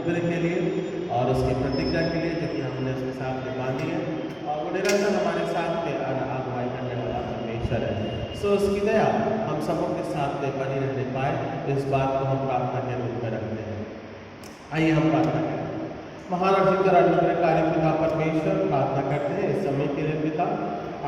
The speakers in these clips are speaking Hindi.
अनुग्रह के लिए और उसकी प्रतिज्ञा के लिए जो कि हमने उसके साथ में बांधी है, और वो निरंतर हमारे साथ में अगुवाई करने वाला परमेश्वर है। सो उसकी दया हम सबों के साथ में बनी रहने पाए, इस बात को हम प्रार्थना के रूप में रखते हैं। आइए हम प्रार्थना करें। महान और जिकर अनुग्रहकारी पिता परमेश्वर, प्रार्थना करते हैं इस समय के लिए पिता,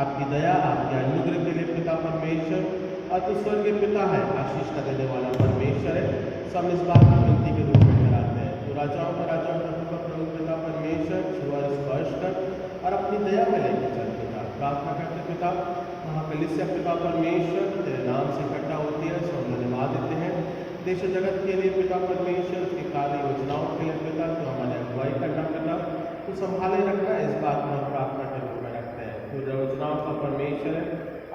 आपकी दया आपके अनुग्रह के लिए पिता परमेश्वर, और तो स्वर्गीय पिता है, आशीष का देने वाला परमेश्वर है। सब इस बात की विनती के रूप में कराते हैं, तो राजाओं का राजा प्रभु का प्रभु पिता परमेश्वर, छुआ स्पर्श कर और अपनी दया में लेकर चल पिता। प्रार्थना करते पिता, महाकलीसिया पिता परमेश्वर तेरे नाम से इकट्ठा होती है, सो हम धन्यवाद देते हैं देश जगत के लिए पिता परमेश्वर, की कार्य योजनाओं के लिए पिता, तो हमारे अगुवाई करना पिता, तो संभाले रखना, इस बात को हम प्रार्थना के रूप में रखते हैं। तो योजनाओं का परमेश्वर है,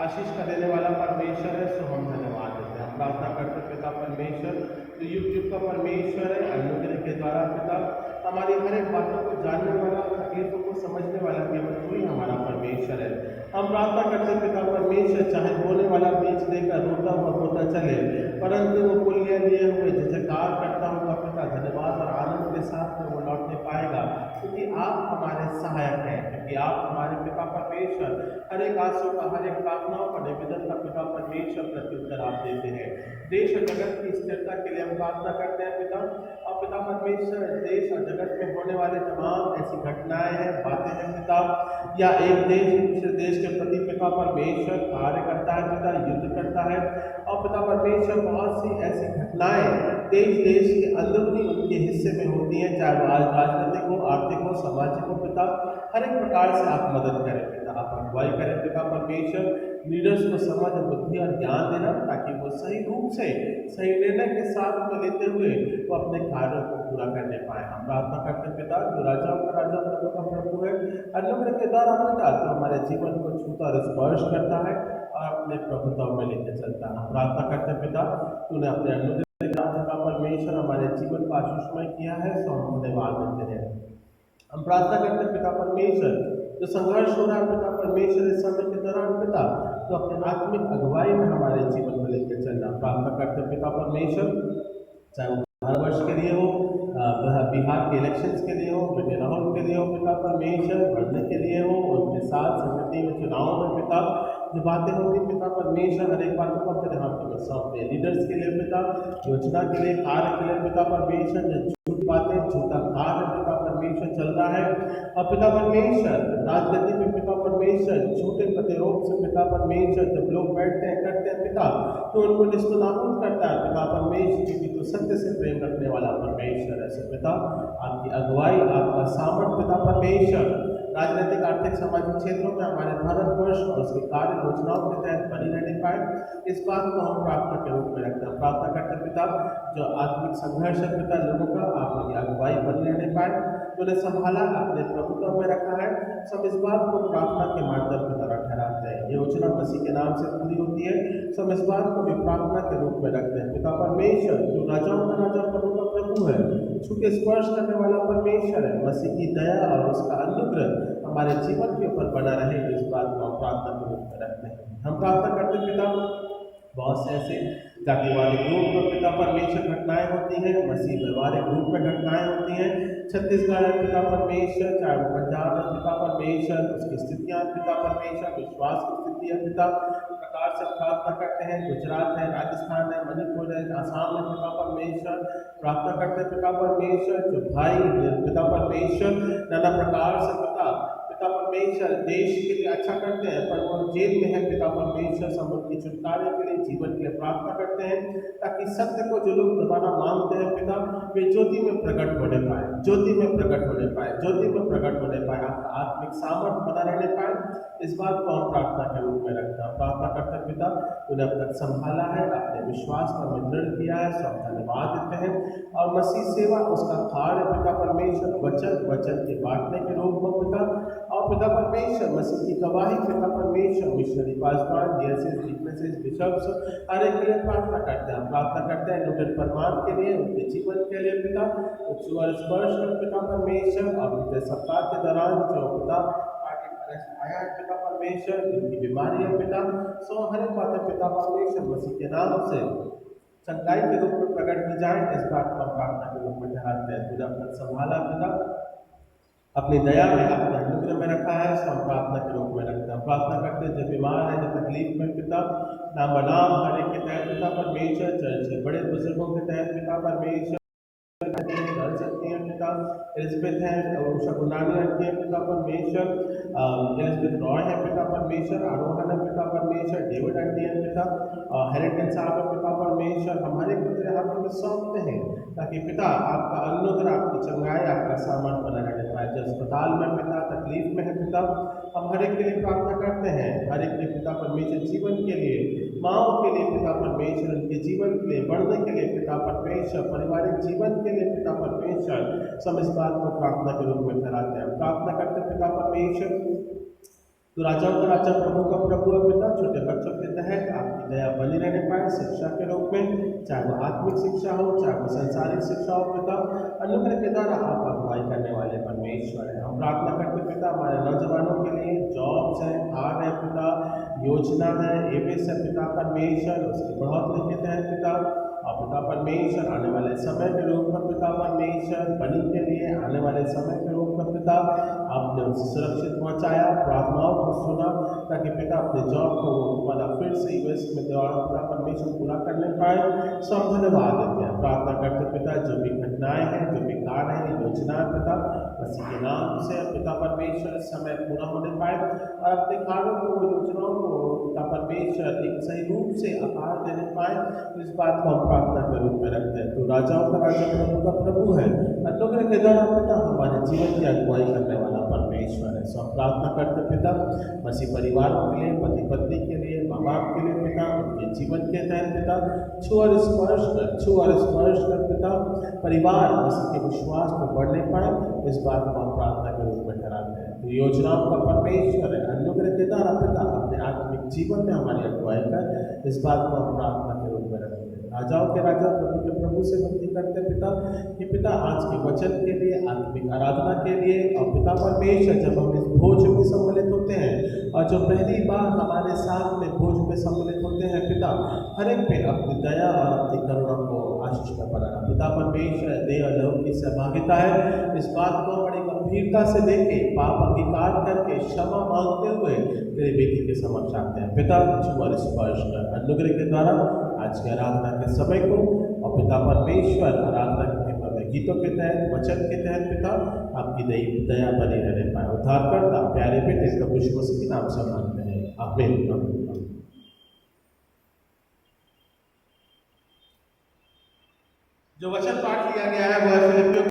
आशीष का देने वाला परमेश्वर है, सो हम धन्यवाद देते हैं। हम प्रार्थना करते पिता परमेश्वर, तो युग युग का परमेश्वर है, अनुग्रह के द्वारा पिता हमारी हर एक बातों को जानने वाला, तकलीफों को समझने वाला केवल कोई हमारा परमेश्वर है। हम प्रार्थना करते पिता परमेश्वर, चाहे बोने वाला बीच देकर रोता हुआ होता चले, परंतु वो पुण्य लिए हुए जयकार करता हुआ पिता धन्यवाद और आनंद के साथ में वो लौटने पाएगा, क्योंकि आप हमारे सहायक हैं, क्योंकि आप हमारे पिता परमेश्वर हर एक आंसू का, हर एक प्रार्थनाओं का, निवेदन का पिता परमेश्वर प्रत्युत्तर आप देते हैं। देश और जगत की स्थिरता के लिए हम प्रार्थना करते हैं पिता, और पिता परमेश्वर देश और जगत में होने वाले तमाम ऐसी घटनाएं हैं, बातें हैं पिता, या एक देश दूसरे देश के प्रति पिता परमेश्वर कार्य करता है पिता, युद्ध करता है, और पिता परमेश्वर बहुत सी ऐसी घटनाएं देश देश के अंदरूनी उनके हिस्से में होती हैं, चाहे वो आज राजनीतिक हो, आर्थिक हो, सामाजिक हो पिता, हर एक प्रकार से आप मदद करें पिता, आप अगुवाई करें पिता परमेश्वर, लीडर्स को समझ बुद्धि और ज्ञान देना, ताकि वो सही रूप से सही निर्णय के साथ में लेते हुए वो अपने कार्यों को पूरा करने पाए। हम प्रार्थना करते पिता, जो राजाओं का राजा प्रभु का प्रभु है, अनुग्रह के द्वारा पिता तो हमारे जीवन को छूता और स्पर्श करता है और अपने प्रभुत्व में लेकर चलता है। हम प्रार्थना करते पिता, तूने अपने अनुग्रह का परमेश्वर हमारे जीवन का आशीषमय किया है, सो हम धन्यवाद देते हैं। हम प्रार्थना करते पिता परमेश्वर, जो संघर्ष हो रहा है पिता परमेश्वर इस समय के दौरान पिता, तो अपने आत्मिक अगुवाई में हमारे जीवन में लेकर चलना। प्रार्थना करते पिता परमेश्वर, चाहे वो भारतवर्ष के लिए हो, बिहार के इलेक्शंस के लिए हो, बेटे राहुल के लिए हो पिता परमेश्वर, बढ़ने के लिए हो, उनके साथ संगति में चुनाव में पिता जो बातें होती पिता परमेश्वर, हर एक बातों को तेरे हाथों में सौंपते हैं। लीडर्स के लिए पिता, योजना के लिए, कार्य के लिए पिता परमेश्वर, जो झूठ बातें, झूठा कार्य पिता परमेश्वर चल रहा है, और पिता परमेश्वर राजनीति में पिता परमेश्वर झूठे प्रतिरोध से पिता परमेश्वर जब लोग बैठते हैं करते हैं पिता, तो उनको निस्तनाबूद करता है पिता परमेश्वर, क्योंकि तो सत्य से प्रेम रखने वाला परमेश्वर है। सो पिता आपकी अगुवाई, आपका सामर्थ पिता परमेश्वर राजनीतिक, आर्थिक, सामाजिक क्षेत्रों में हमारे भारतवर्ष और उसके कार्य योजनाओं के तहत बनी रहने पाए, इस बात को हम प्रार्थना के रूप में रखते हैं। प्रार्थना करते पिता, जो आत्मिक संघर्ष है पिता लोगों का, आपकी अगुवाई बनी रहने पाए, उन्हें संभाला, अपने प्रभुत्व में रखा है, सब इस बात को प्रार्थना के माध्यम की तरह ठहराते हैं। ये योजना मसीह के नाम से पूरी होती है, सब इस बात को भी प्रार्थना के रूप में रखते हैं। पिता परमेश्वर, जो राजाओं का राजा प्रभु का प्रभु है, छूके स्पर्श करने वाला परमेश्वर है, मसीह की दया और उसका अनुग्रह हमारे जीवन के ऊपर बना रहे, इस बात को हम प्रार्थना के रूप में रखते हैं। हम प्रार्थना करते पिता, बहुत से ऐसे जातिवादी ग्रुप में पिता परमेश्वर घटनाएं होती हैं, मसीह व्यवहारिक ग्रुप में घटनाएं होती हैं, छत्तीसगढ़ है पिता परमेश्वर, चाहे वो पंजाब है पिता परमेश्वर, उसकी स्थितियाँ पिता परमेश्वर, विश्वास की स्थिति है पिता प्रकार से प्रार्थना करते हैं, गुजरात है, राजस्थान है, मणिपुर है, आसाम है पिता परमेश्वर, प्रार्थना करते हैं पिता परमेश्वर, जो भाई पिता परमेश्वर नाना प्रकार से पिता परमेश्वर देश के लिए अच्छा करते हैं, पर वो जेल में है पिता परमेश्वर, सब उनके छुटकारे के लिए, जीवन के लिए प्रार्थना करते हैं, ताकि सत्य को जो लोग दबाना मांगते हैं पिता, वे ज्योति में प्रकट होने पाए, ज्योति में प्रकट होने पाए, ज्योति में प्रकट होने पाए, आपका आत्मिक सामर्थ बना रहने पाए, इस बात को हम प्रार्थना के रूप में रखता है। प्रार्थना करते पिता, उन्हें अब तक संभाला है, अपने विश्वास का दृढ़ किया है, सब धन्यवाद देते हैं, और मसीह सेवा उसका कार्य पिता परमेश्वर वचन के बांटने के रूप में पिता, और पिता परमेश्वर मसीह की गवाही पिता परमेश्वर मिशनरी पासवान, डीएसएस, डिकनेसेस, बिशप्स हर एक के लिए प्रार्थना करते हैं। प्रार्थना करते हैं नूतन परमान के लिए, उनके जीवन के लिए पिता, स्पर्श कर पिता परमेश्वर, और पिता सप्ताह के दौरान जो पिता आया है पिता परमेश्वर, जिनकी बीमारी है पिता, सो हर एक बातें पिता परमेश्वर मसीह के नाम से चंगाई के रूप में प्रकट की जाए, इस बात को हम प्रार्थना के रूप में ठहराते हैं। तूने अपना संभाला पिता, अपनी दया में, अपने अनुग्रह में रखा है, सो हम प्रार्थना के रूप में रखते हैं। प्रार्थना करते हैं जो बीमार है, जो तकलीफ में पिता, नाम बनाम हर एक के तहत पिता परमेश्वर, चर्च बड़े बुजुर्गों के तहत पिता परमेश्वर कर सकती हैं पिता, एलिजबेथ है, उषा गुनानी रखती है पिता परमेश्वर, एलिजबेथ रॉय है पिता परमेश्वर, आरोहण है पिता परमेश्वर, डेविड आंटी है पिता, हेरिटन साहब है पिता परमेश्वर, हमारे पुत्र हाथों में सौंपते हैं ताकि पिता आपका अनुग्रह, आपकी चंगाई, आपका सामान बना रहने पाए। जो अस्पताल में पिता तकलीफ में है पिता, हम हर एक के लिए प्रार्थना करते हैं, हर एक के पिता परमेश्वर जीवन के लिए, माओ के लिए पिता परमेश्वर, उनके जीवन के लिए, बढ़ने के लिए पिता परमेश्वर, पारिवारिक जीवन के लिए पिता परमेश्वर, सब इस बात को प्रार्थना के रूप में ठहराते हैं। प्रार्थना करते पिता परमेश्वर, तो राजाओं का राजा, प्रभु का प्रभु है पिता, छोटे बच्चों के तहत आपकी दया बनी रहने पाए शिक्षा के रूप में, चाहे वो आत्मिक शिक्षा हो, चाहे वो संसारिक शिक्षा हो पिता, अनुग्रह के द्वारा आप अगुवाई करने वाले परमेश्वर है। हम प्रार्थना करते पिता हमारे नौजवानों के लिए, जॉब्स है, खाद है पिता, योजना है, एवस है पिता परमेश्वर, उसकी बढ़ोतरी के तहत पिता, और पिता परमेश्वर आने वाले समय के रूप में पिता परमेश्वर, बनी के लिए आने वाले समय के रूप में पिता आपने उसे सुरक्षित पहुंचाया, प्रार्थनाओं को सुना ताकि पिता अपने जॉब को वाला फिर से यूएस में द्वारा पिता परमेश्वर पूरा करने पाए। सो हम धन्यवाद देते हैं, प्रार्थना करते पिता जो भी घटनाएं हैं, जो भी कार्य है, योजना है पिता, मसीह के नाम से पिता परमेश्वर समय पूरा होने पाए और अपने कार्यों को, योजनाओं को पिता परमेश्वर एक सही रूप से आकार देने पाए। इस बात को हम प्रार्थना के रूप में रखते हैं। तो राजाओं का राजा, प्रभु का प्रभु है, अनुग्रह के द्वारा पिता हमारे जीवन की अगुवाई करने वाला परमेश्वर है। सो हम प्रार्थना करते पिता मसीह परिवारों के लिए, पति पत्नी के लिए, माँ बाप के लिए पिता, उनके जीवन के तहत पिता छू और स्पर्श कर पिता, परिवार मसीह के विश्वास को बढ़ने पाए, इस बात को हम प्रार्थना के रूप में ठहराते हैं। तो योजनाओं का परमेश्वर है, अनुग्रह के द्वारा पिता अपने आत्मिक जीवन में हमारी अगुवाई कर, इस बात को हम प्रार्थना के रूप में रखते हैं। राजाओं के राजा, प्रभु के प्रभु से विनती करते पिता कि पिता आज के वचन के लिए, आत्मिक आराधना के लिए, और पिता परमेश्वर जब हम इस भोज में सम्मिलित होते हैं और जो पहली बार हमारे साथ में भोज में सम्मिलित होते हैं पिता, हर एक पे अपनी दया और अपनी करुणा को आशीष में बनाना। पिता परमेश्वर देह और लहू की सहभागिता है, इस बात को बड़ी गंभीरता से लेके, पाप अंगीकार करके, क्षमा मांगते हुए तेरे बेटी के समक्ष आते हैं। पिता छू और स्पर्श कर, अनुग्रह के द्वारा आज के आराधना के समय को, और पिता परमेश्वर आराधना के गीतों के तहत, वचन के तहत पिता आपकी दया बनी रहने पाए। उद्धारकर्ता प्यारे बेटे प्रभु यीशु मसीह के नाम से मांगते हैं, आमीन। जो वचन पाठ किया गया है वह फिलिपियों